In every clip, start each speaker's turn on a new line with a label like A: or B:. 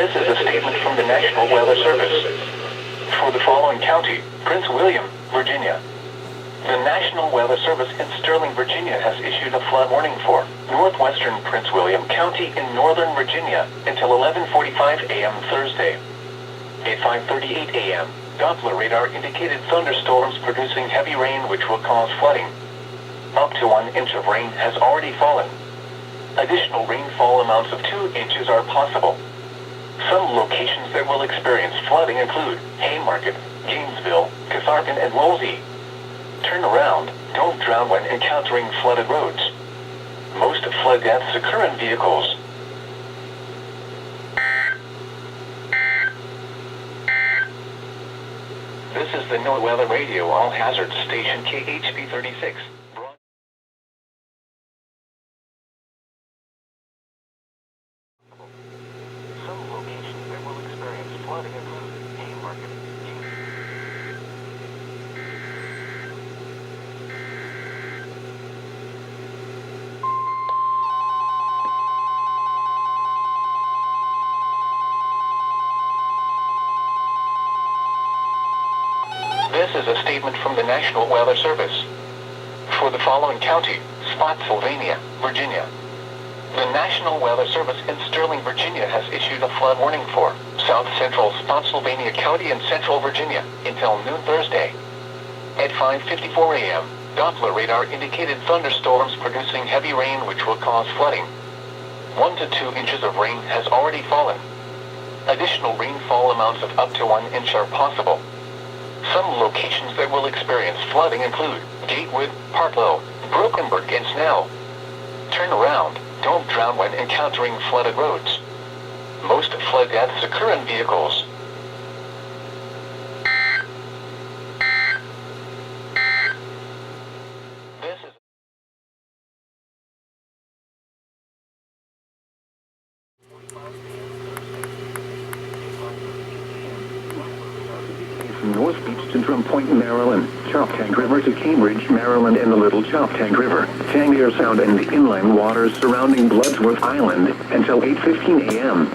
A: This is a statement from the National Weather Service. For the following county, Prince William, Virginia. The National Weather Service in Sterling, Virginia has issued a flood warning for northwestern Prince William County in northern Virginia until 11:45 a.m. Thursday. At 5:38 a.m., Doppler radar indicated thunderstorms producing heavy rain which will cause flooding. Up to 1 inch of rain has already fallen. Additional rainfall amounts of 2 inches are possible. Some locations that will experience flooding include Haymarket, Gainesville, Catharkin, and Woolsey. Turn around, don't drown when encountering flooded roads. Most flood deaths occur in vehicles. This is the NOAA Weather Radio All Hazard Station KHB36. Some locations that will experience flooding include Haymarket. This is a statement from the National Weather Service. For the following county, Spotsylvania, Virginia. The National Weather Service in Sterling, Virginia has issued a flood warning for south central Spotsylvania County in central Virginia until noon Thursday. At 5:54 a.m., Doppler radar indicated thunderstorms producing heavy rain which will cause flooding. 1 to 2 inches of rain has already fallen. Additional rainfall amounts of up to 1 inch are possible. Some locations that will experience flooding include Gatewood, Partlow, Brokenburg, and Snell. Turn around, don't drown when encountering flooded roads. Most flood deaths occur in vehicles. This is
B: from North Beach to Drum Point, Maryland, Choptank River to Cambridge, Maryland, and the Little Choptank River, Tangier Sound and the inland waters surrounding Bloodsworth Island until 8:15 a.m.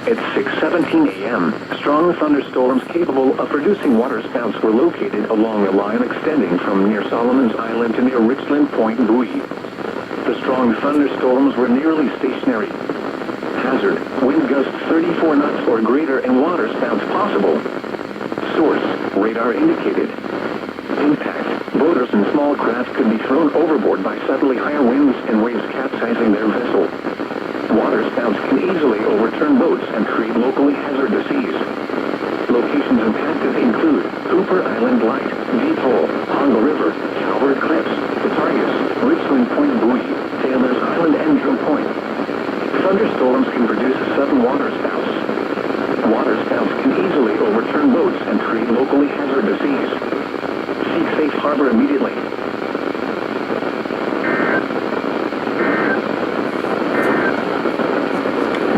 B: At 6:17 a.m., strong thunderstorms capable of producing waterspouts were located along a line extending from near Solomon's Island to near Richland Point buoy. The strong thunderstorms were nearly stationary. Hazard, wind gusts 34 knots or greater and waterspouts possible. Source, radar indicated. Impact, boaters and small craft could be thrown overboard by suddenly higher winds and waves capsizing their vessel. Waterspouts can easily overturn boats and create locally hazardous seas. Locations impacted include Cooper Island Light, Deep Hole, Hongo River, Calvert Cliffs, Cattargus, Richland Point buoy, Taylor's Island, and Drum Point. Thunderstorms can produce sudden waterspouts. Waterspouts can easily overturn boats and create locally hazardous seas. Seek safe harbor immediately.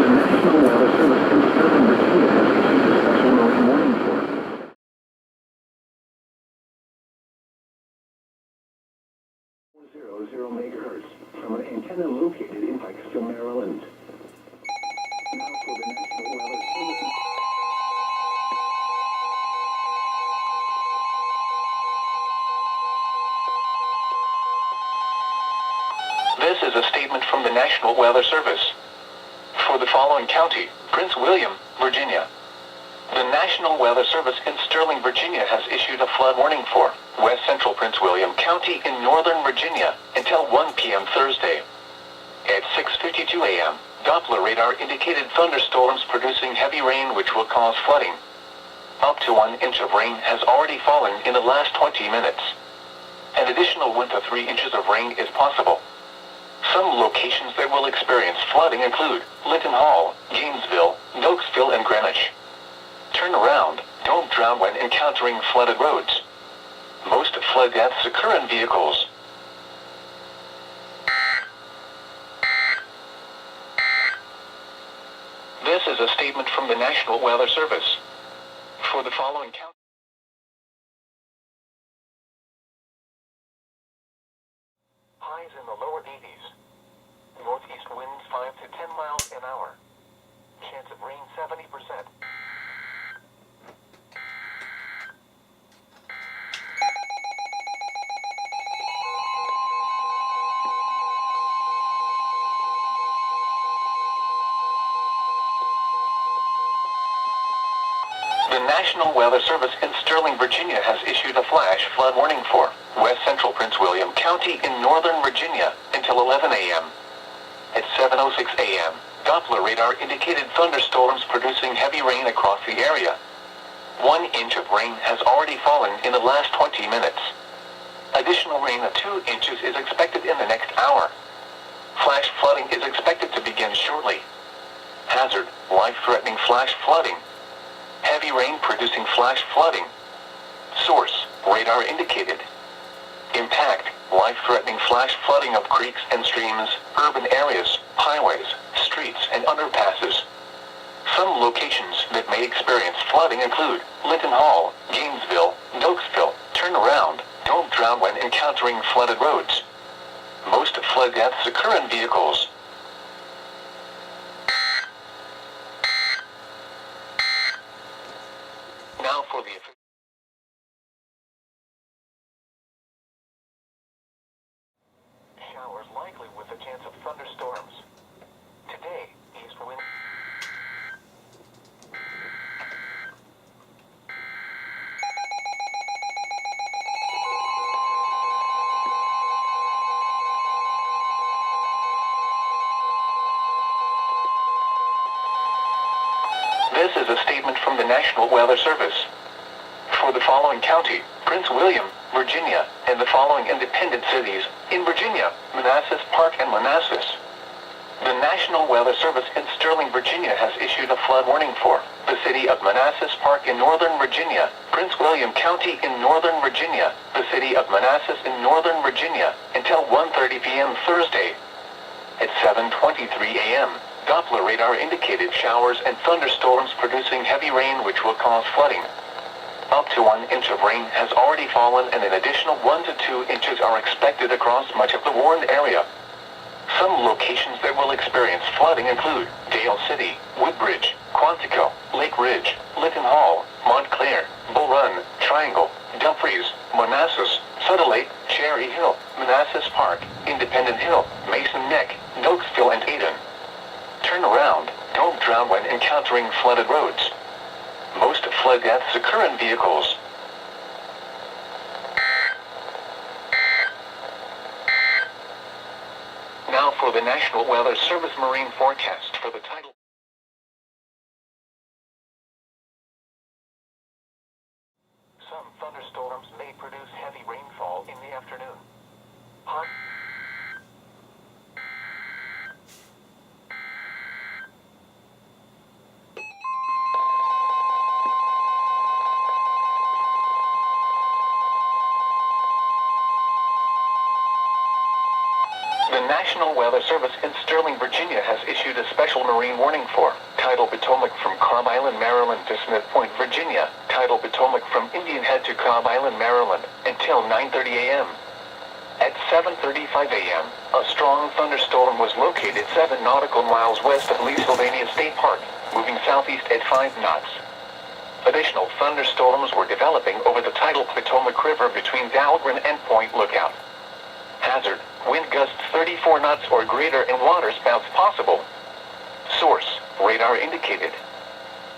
B: The National Weather Service in Sterling, Virginia has issued a special marine warning for 400 megahertz from an antenna located in Pikesville, Maryland. Now for the National Weather Service.
A: This is a statement from the National Weather Service. For the following county, Prince William, Virginia. The National Weather Service in Sterling, Virginia has issued a flood warning for west central Prince William County in northern Virginia until 1 p.m. Thursday. At 6:52 a.m., Doppler radar indicated thunderstorms producing heavy rain which will cause flooding. Up to 1 inch of rain has already fallen in the last 20 minutes. An additional 1 to 3 inches of rain is possible. Some locations that will experience flooding include Linton Hall, Gainesville, Nokesville, and Greenwich. Turn around, don't drown when encountering flooded roads. Most flood deaths occur in vehicles. This is a statement from the National Weather Service. For the following county, highs in the lower 80s. Northeast winds 5 to 10 miles an hour. Chance of rain 70%. The National Weather Service in Sterling, Virginia has issued a flash flood warning for west central Prince William County in northern Virginia until 11 a.m. At 7:06 a.m., Doppler radar indicated thunderstorms producing heavy rain across the area. 1 inch of rain has already fallen in the last 20 minutes. Additional rain of 2 inches is expected in the next hour. Flash flooding is expected to begin shortly. Hazard, life-threatening flash flooding. Heavy rain producing flash flooding. Source, radar indicated. Impact, life-threatening flash flooding of creeks and streams, urban areas, highways, streets and underpasses. Some locations that may experience flooding include Linton Hall, Gainesville, Nokesville. Turn around, don't drown when encountering flooded roads. Most flood deaths occur in vehicles. Now for the showers likely with a chance of thunderstorms. Today, east wind. This is a statement from the National Weather Service. For the following county, Prince William, Virginia, and the following independent cities in Virginia, Manassas Park and Manassas. The National Weather Service in Sterling, Virginia has issued a flood warning for the city of Manassas Park in northern Virginia, Prince William County in northern Virginia, the city of Manassas in northern Virginia, until 1:30 p.m. Thursday. At 7:23 a.m., Doppler radar indicated showers and thunderstorms producing heavy rain which will cause flooding. Up to 1 inch of rain has already fallen and an additional 1 to 2 inches are expected across much of the warned area. Some locations that will experience flooding include Dale City, Woodbridge, Quantico, Lake Ridge, Linton Hall, Montclair, Bull Run, Triangle, Dumfries, Manassas, Sutter Lake, Cherry Hill, Manassas Park, Independent Hill, Mason Neck, Nokesville and Ayden. Turn around, don't drown when encountering flooded roads. Most flood deaths occur in vehicles. Now for the National Weather Service marine forecast for the Tidal. Some thunderstorms may produce heavy rainfall in the afternoon. Hot. The National Weather Service in Sterling, Virginia has issued a special marine warning for Tidal Potomac from Cobb Island, Maryland to Smith Point, Virginia, Tidal Potomac from Indian Head to Cobb Island, Maryland, until 9:30 a.m. At 7:35 a.m., a strong thunderstorm was located 7 nautical miles west of Leesylvania State Park, moving southeast at 5 knots. Additional thunderstorms were developing over the tidal Potomac River between Dahlgren and Point Lookout. Hazard, wind gusts 34 knots or greater and water spouts possible. Source, radar indicated.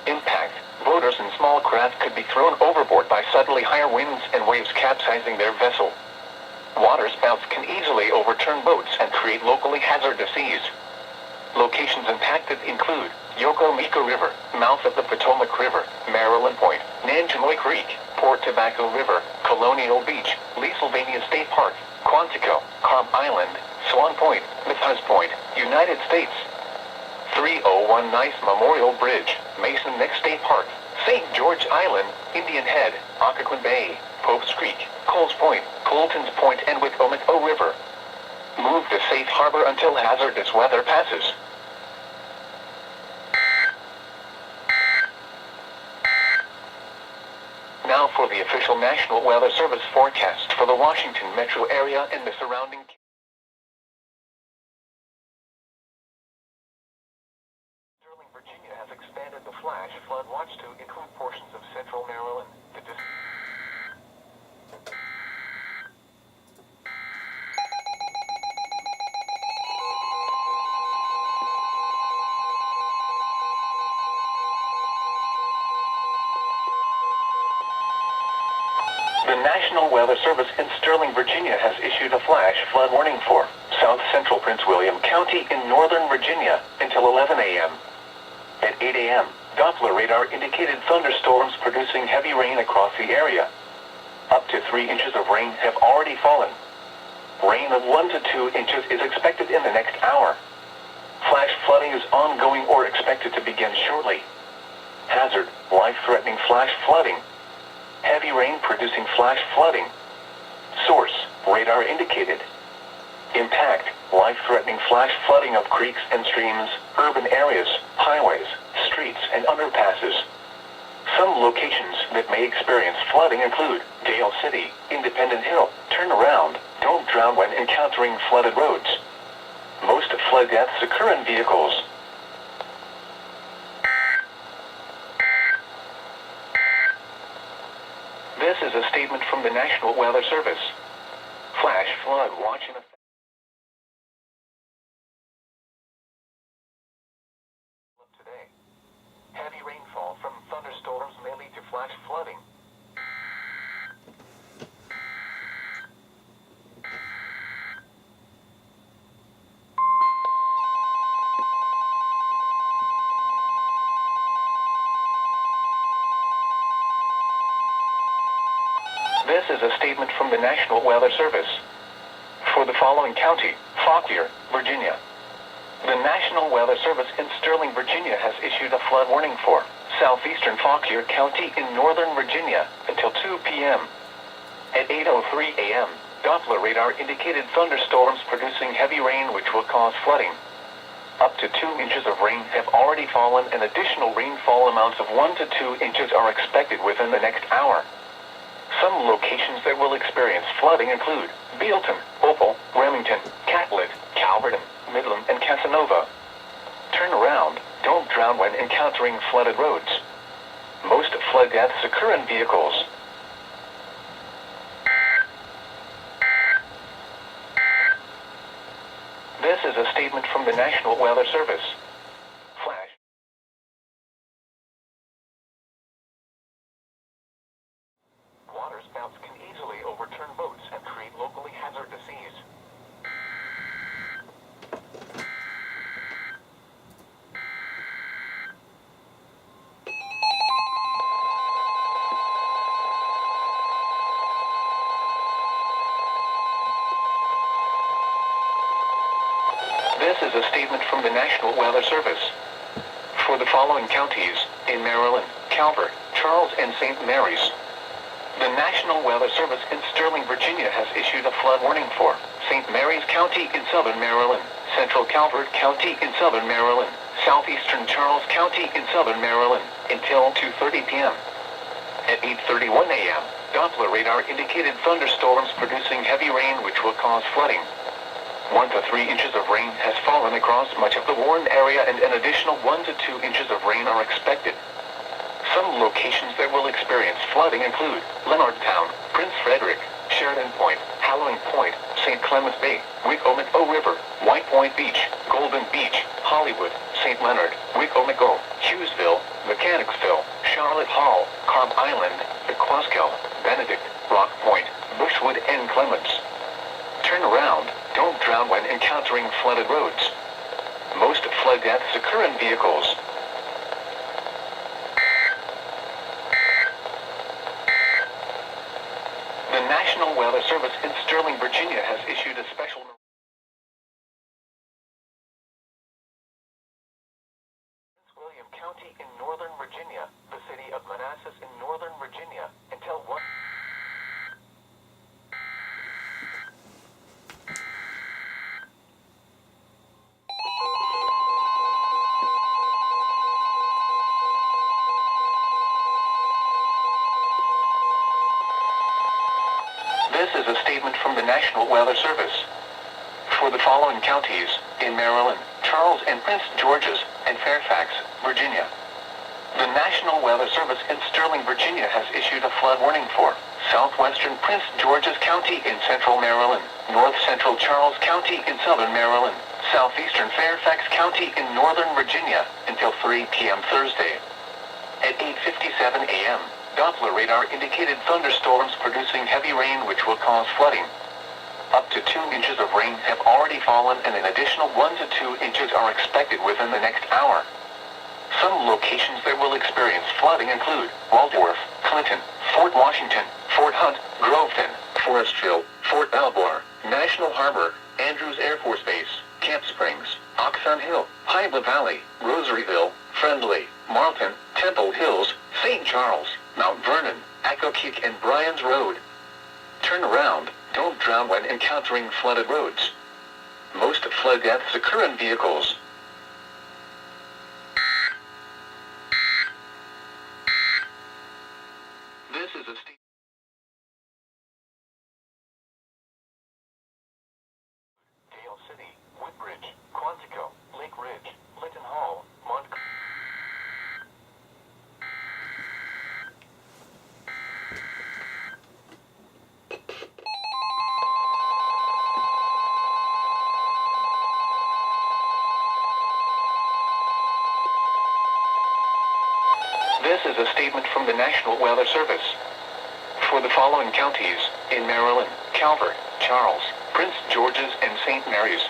A: Impact, boaters and small craft could be thrown overboard by suddenly higher winds and waves capsizing their vessel. Water spouts can easily overturn boats and create locally hazardous seas. Locations impacted include Yokosuka River, mouth of the Potomac River, Maryland Point, Nanjemoy Creek, Port Tobacco River, Colonial Beach, Leesylvania State Park, Quantico, Cobb Island, Swan Point, Mathis Point, United States. 301 Nice Memorial Bridge, Mason Neck State Park, St. George Island, Indian Head, Occoquan Bay, Pope's Creek, Coles Point, Colton's Point and Wicomico River. Move to safe harbor until hazardous weather passes. Now for the official National Weather Service forecast for the Washington metro area and the surrounding. Sterling, Virginia The National Weather Service in Sterling, Virginia has issued a flash flood warning for South Central Prince William County in Northern Virginia until 11 a.m. At 8 a.m., Doppler radar indicated thunderstorms producing heavy rain across the area. Up to 3 inches of rain have already fallen. Rain of 1 to 2 inches is expected in the next hour. Flash flooding is ongoing or expected to begin shortly. Hazard, life-threatening flash flooding. Heavy rain producing flash flooding. Source, radar indicated. Impact, life-threatening flash flooding of creeks and streams, urban areas, highways, streets, and underpasses. Some locations that may experience flooding include Dale City, Independent Hill. Turn around, don't drown when encountering flooded roads. Most flood deaths occur in vehicles. This is a statement from the National Weather Service. Flash flood watch in effect today. Heavy rainfall from thunderstorms may lead to flash flooding. This is a statement from the National Weather Service. For the following county, Fauquier, Virginia. The National Weather Service in Sterling, Virginia has issued a flood warning for Southeastern Fauquier County in Northern Virginia until 2 p.m. At 8:03 a.m., Doppler radar indicated thunderstorms producing heavy rain which will cause flooding. Up to 2 inches of rain have already fallen and additional rainfall amounts of 1 to 2 inches are expected within the next hour. Some locations that will experience flooding include Bealton, Opal, Remington, Catlett, Calverton, Midland, and Casanova. Turn around, don't drown when encountering flooded roads. Most flood deaths occur in vehicles. This is a statement from the National Weather Service. Flash. Waterspouts can easily overturn boats and create locally hazardous seas. This is a statement from the National Weather Service. For the following counties, in Maryland, Calvert, Charles, and St. Mary's. The National Weather Service in Sterling, Virginia has issued a flood warning for St. Mary's County in southern Maryland, Central Calvert County in southern Maryland, Southeastern Charles County in southern Maryland, until 2:30 p.m. At 8:31 a.m., Doppler radar indicated thunderstorms producing heavy rain which will cause flooding. 1 to 3 inches of rain has fallen across much of the warned area and an additional 1 to 2 inches of rain are expected. Some locations that will experience flooding include Leonardtown, Prince Frederick, Sheridan Point, Halloween Point, St. Clements Bay, Wicomico River, White Point Beach, Golden Beach, Hollywood, St. Leonard, Wicomico, Hughesville, Mechanicsville, Charlotte Hall, Carb Island, Pequasquel, Benedict, Rock Point, Bushwood, and Clements. Turn around, don't drown when encountering flooded roads. Most flood deaths occur in vehicles. The National Weather Service in Sterling, Virginia has issued a special Prince William County in Northern Virginia, the city of Manassas in Northern Virginia, until 1. This is a statement from the National Weather Service. For the following counties, in Maryland, Charles and Prince George's, and Fairfax, Virginia. The National Weather Service in Sterling, Virginia has issued a flood warning for southwestern Prince George's County in central Maryland, north central Charles County in southern Maryland, southeastern Fairfax County in northern Virginia, until 3 p.m. Thursday. At 8:57 a.m., Doppler radar indicated thunderstorms producing heavy rain which will cause flooding. Up to 2 inches of rain have already fallen and an additional 1 to 2 inches are expected within the next hour. Some locations that will experience flooding include Waldorf, Clinton, Fort Washington, Fort Hunt, Groveton, Forestville, Fort Belvoir, National Harbor, Andrews Air Force Base, Camp Springs, Oxon Hill, Hyla Valley, Rosaryville, Friendly, Marlton, Temple Hills, St. Charles, Mount Vernon, Accokeek and Bryan's Road. Turn around, don't drown when encountering flooded roads. Most flood deaths occur in vehicles. This is a state. Dale City, Woodbridge, Quantico, Lake Ridge, Lytton Hall, Montgomery. This is a statement from the National Weather Service. For the following counties, in Maryland, Calvert, Charles, Prince George's, and St. Mary's,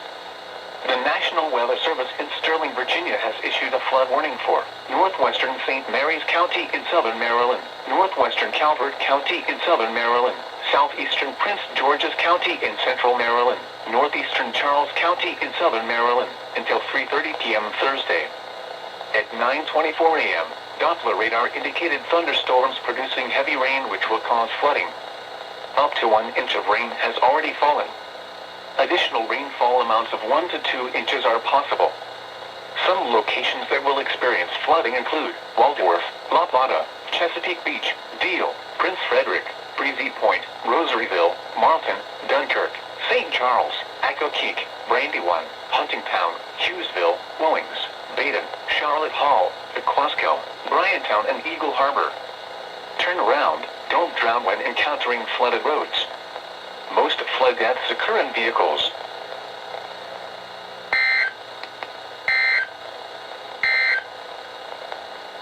A: the National Weather Service in Sterling, Virginia has issued a flood warning for northwestern St. Mary's County in southern Maryland, northwestern Calvert County in southern Maryland, southeastern Prince George's County in central Maryland, northeastern Charles County in southern Maryland, until 3:30 p.m. Thursday. At 9:24 a.m., Doppler radar indicated thunderstorms producing heavy rain which will cause flooding. Up to 1 inch of rain has already fallen. Additional rainfall amounts of 1 to 2 inches are possible. Some locations that will experience flooding include Waldorf, La Plata, Chesapeake Beach, Deal, Prince Frederick, Breezy Point, Rosaryville, Marlton, Dunkirk, St. Charles, Accokeek, Brandywine, Huntingtown, Hughesville, Owings, Baden, Charlotte Hall, Pequasco, Bryantown, and Eagle Harbor. Turn around, don't drown when encountering flooded roads. Most flood deaths occur in vehicles.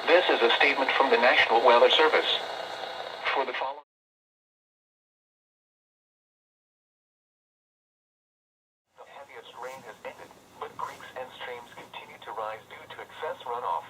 A: This is a statement from the National Weather Service. For the following. The heaviest rain has ended, but creeks and streams continue to rise due to excess runoff.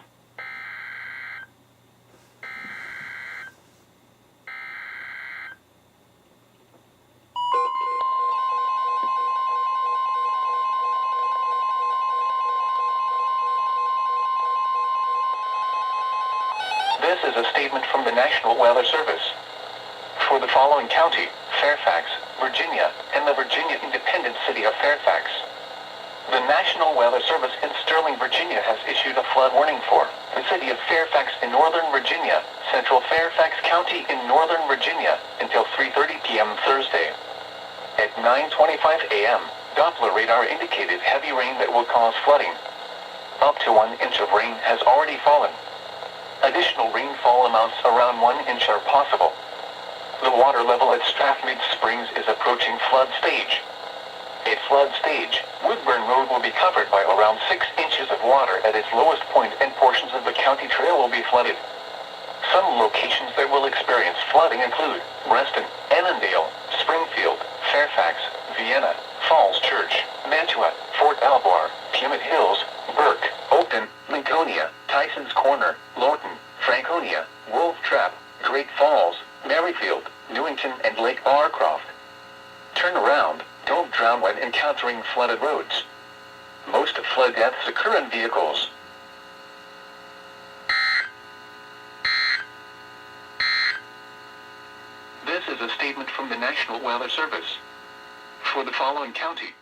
A: This is a statement from the National Weather Service. For the following county, Fairfax, Virginia, and the Virginia Independent City of Fairfax, the National Weather Service in Sterling, Virginia has issued a flood warning for the city of Fairfax in northern Virginia, central Fairfax County in northern Virginia, until 3:30 p.m. Thursday. At 9:25 a.m., Doppler radar indicated heavy rain that will cause flooding. Up to 1 inch of rain has already fallen. Additional rainfall amounts around 1 inch are possible. The water level at Strathmere Springs is approaching flood stage. At flood stage, Woodburn Road will be covered by around 6 inches of water at its lowest point and portions of the county trail will be flooded. Some locations that will experience flooding include Reston, Annandale, Springfield, Fairfax, Vienna, Falls Church, Mantua, Fort Belvoir, Puget Hills, Burke, Oakton, Lincolnia, Tyson's Corner, Lorton, Franconia, Wolf Trap, Great Falls, Merrifield, Newington, and Lake Barcroft. Turn around, don't drown when encountering flooded roads. Most flood deaths occur in vehicles. This is a statement from the National Weather Service. For the following county,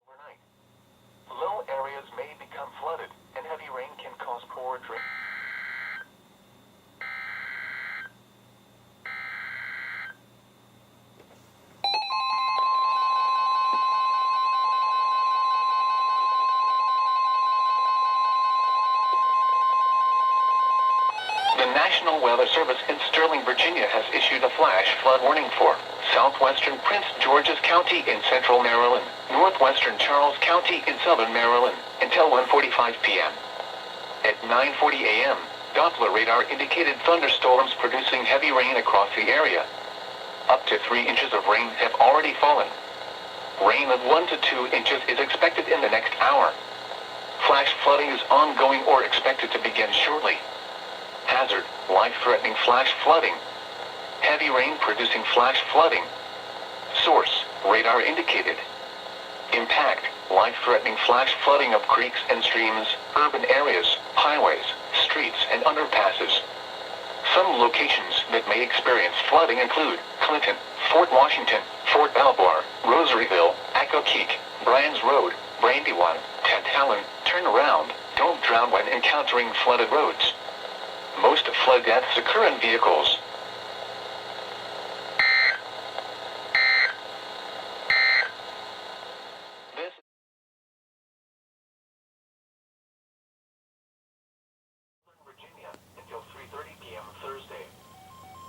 A: overnight, low areas may become flooded, and heavy rain can cause poor drainage. The National Weather Service in Sterling, Virginia has issued a flash flood warning for southwestern Prince George's County in central Maryland, northwestern Charles County in southern Maryland, until 1:45 p.m. At 9:40 a.m., Doppler radar indicated thunderstorms producing heavy rain across the area. Up to 3 inches of rain have already fallen. Rain of 1 to 2 inches is expected in the next hour. Flash flooding is ongoing or expected to begin shortly. Hazard, life-threatening flash flooding. Heavy rain producing flash flooding. Source, radar indicated. Impact, life-threatening flash flooding of creeks and streams, urban areas, highways, streets and underpasses. Some locations that may experience flooding include Clinton, Fort Washington, Fort Belvoir, Rosaryville, Accokeek, Bryan's Road, Brandywine, Tidal. Turn around, don't drown when encountering flooded roads. Most flood deaths occur in vehicles. This is Virginia until 3:30 p.m. Thursday.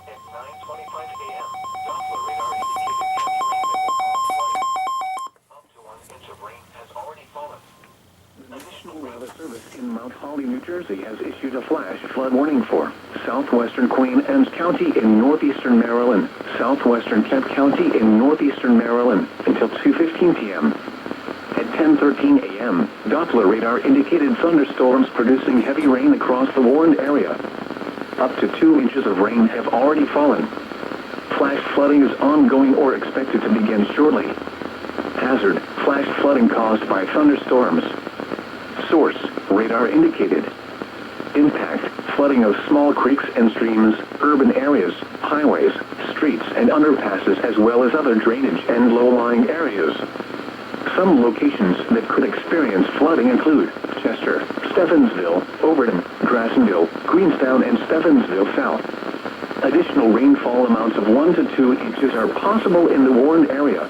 A: At 9:25 a.m., Doppler radar indicated heavy rain that will cause flooding. Up to 1 inch of rain has already fallen.
B: The National Weather Service in Mount Holly, New Jersey has issued a flash flood warning for southwestern Queen Anne's County in northeastern Maryland, southwestern Kent County in northeastern Maryland until 2:15 p.m. At 10:13 a.m., Doppler radar indicated thunderstorms producing heavy rain across the warned area. Up to 2 inches of rain have already fallen. Flash flooding is ongoing or expected to begin shortly. Hazard, flash flooding caused by thunderstorms. Source, radar indicated. Impact, flooding of small creeks and streams, urban areas, highways, streets and underpasses as well as other drainage and low-lying areas. Some locations that could experience flooding include Chester, Stephansville, Overton, Grassonville, Greenstown and Stephansville South. Additional rainfall amounts of 1 to 2 inches are possible in the warned area.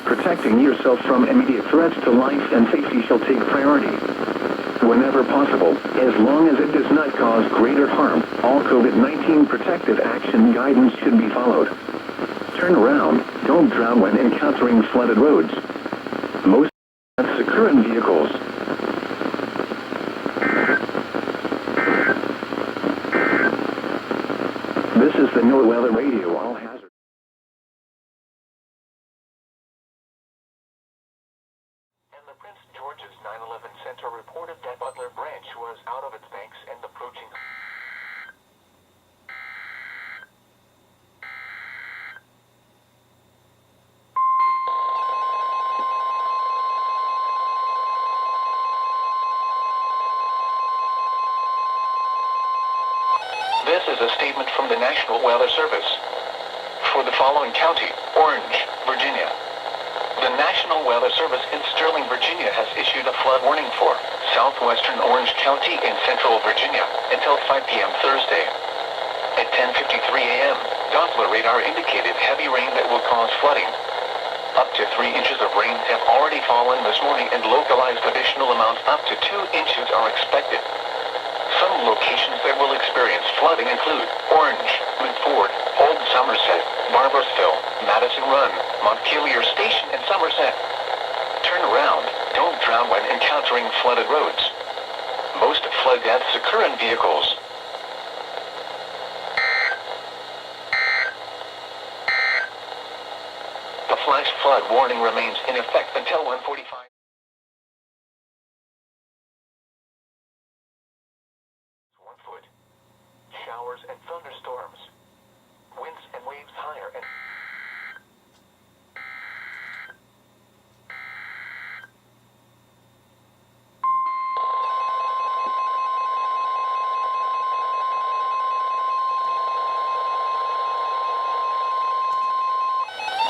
B: Protecting yourself from immediate threats to life and safety shall take priority. Whenever possible, as long as it does not cause greater harm, all COVID-19 protective action guidance should be followed. Turn around, don't drown when encountering flooded roads. Most deaths occur in vehicles. This is the NOAA Weather Radio All Hazard.
A: And the Prince George's 9/11 Center reported that Butler Branch was out of its banks and approaching. This is a statement from the National Weather Service. For the following county, Orange, Virginia. The National Weather Service in Sterling, Virginia has issued a flood warning for southwestern Orange County in central Virginia until 5 p.m. Thursday. At 10:53 a.m., Doppler radar indicated heavy rain that will cause flooding. Up to 3 inches of rain have already fallen this morning and localized additional amounts up to 2 inches are expected. Some locations that will experience flooding include Orange, Woodford, Old Somerset, Barbersville, Madison Run, Montpelier Station, and Somerset. Turn around, don't drown when encountering flooded roads. Most flood deaths occur in vehicles. The flash flood warning remains in effect until 1:45. 1 foot. Showers and thunderstorms. Winds and waves higher and...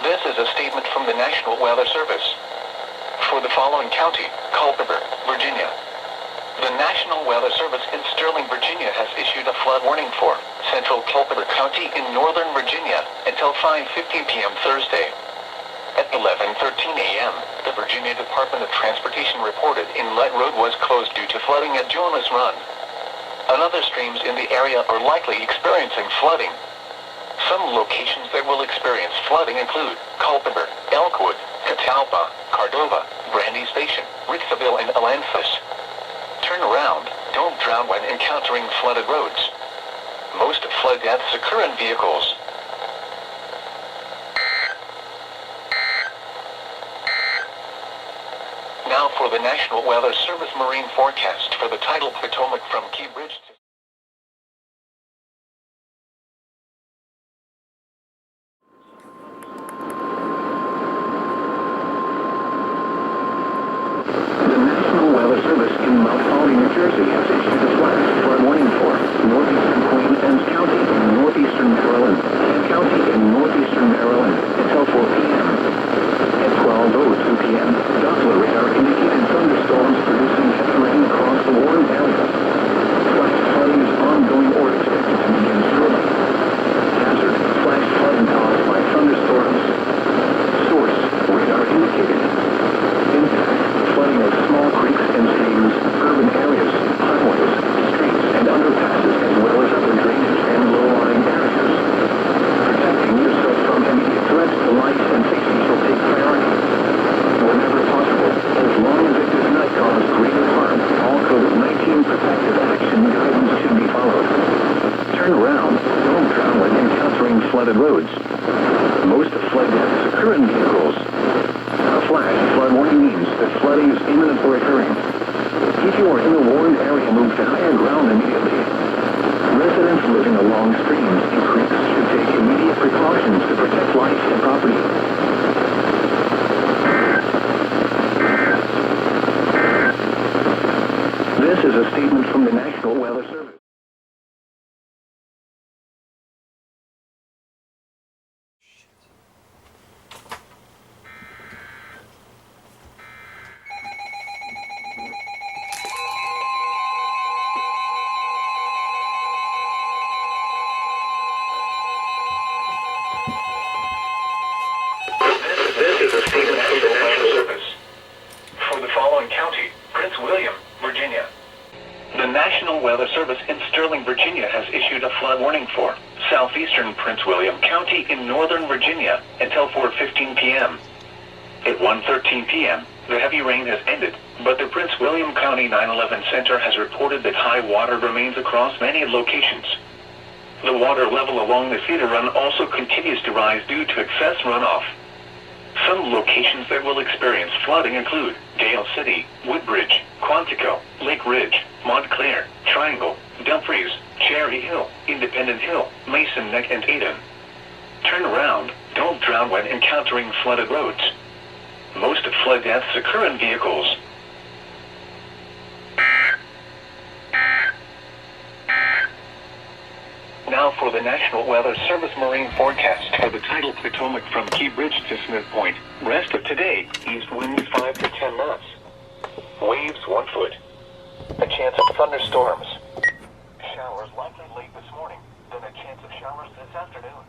A: This is a statement from the National Weather Service. For the following county, Culpeper, Virginia. The National Weather Service in Sterling, Virginia has issued a flood warning for central Culpeper County in northern Virginia until 5:15 p.m. Thursday. At 11:13 a.m., the Virginia Department of Transportation reported Inlet Road was closed due to flooding at Jonas Run. Other streams in the area are likely experiencing flooding. Some locations that will experience flooding include Culpeper, Elkwood, Catalpa, Cordova, Brandy Station, Ritzaville, and Alanthus. Turn around, Don't drown when encountering flooded roads. Most flood deaths occur in vehicles. Now for the National Weather Service marine forecast for the tidal Potomac from Key Bridge to...
B: The National Weather Service in Mount Holly, New Jersey has issued a flash flood warning for northeastern Queen and County in northeastern Maryland and County in northeastern Maryland until 4 p.m. At 12:02 p.m., Doppler radar indicated thunderstorms producing heavy rain across the warm area. Flash flooding is ongoing or expected to begin shortly. Hazard: flash flooding caused by thunderstorms. Source: radar indicated. Impact: flooding of small creeks and streams, urban areas, highways, streets, and underpasses, as well as other drainage and low-lying areas. Protecting yourself from immediate threats to life and safety shall take priority. Whenever possible, as long as it does not cause greater harm, all COVID-19 protective action guidance should be followed. Turn around. Don't drown when encountering flooded roads. Most flood deaths occur in vehicles. A flash flood warning means that flooding is imminent or occurring. If you are in a warned area, move to higher ground immediately. Residents living along streams and creeks should take immediate precautions to protect life and property. This is a statement from the National Weather Service. This is a statement from the National Service. For the following county, Prince William, Virginia. The National Weather Service in Sterling, Virginia has issued a flood warning for southeastern Prince William County in northern Virginia until 4:15 p.m. At 1:13 p.m., the heavy rain has ended, but the Prince William County 911 Center has reported that high water remains across many locations. The water level along the Cedar Run also continues to rise due to excess runoff. Some locations that will experience flooding include Gale City, Woodbridge, Quantico, Lake Ridge, Montclair, Triangle, Dumfries, Cherry Hill, Independent Hill, Mason Neck, and Ayden. Turn around. Don't drown when encountering flooded roads. Most flood deaths occur in vehicles. Now for the National Weather Service marine forecast for the tidal Potomac from Key Bridge to Smith Point. Rest of today, east winds 5 to 10 knots. Waves 1 foot. A chance of thunderstorms. Showers likely late this morning, then a chance of showers this afternoon.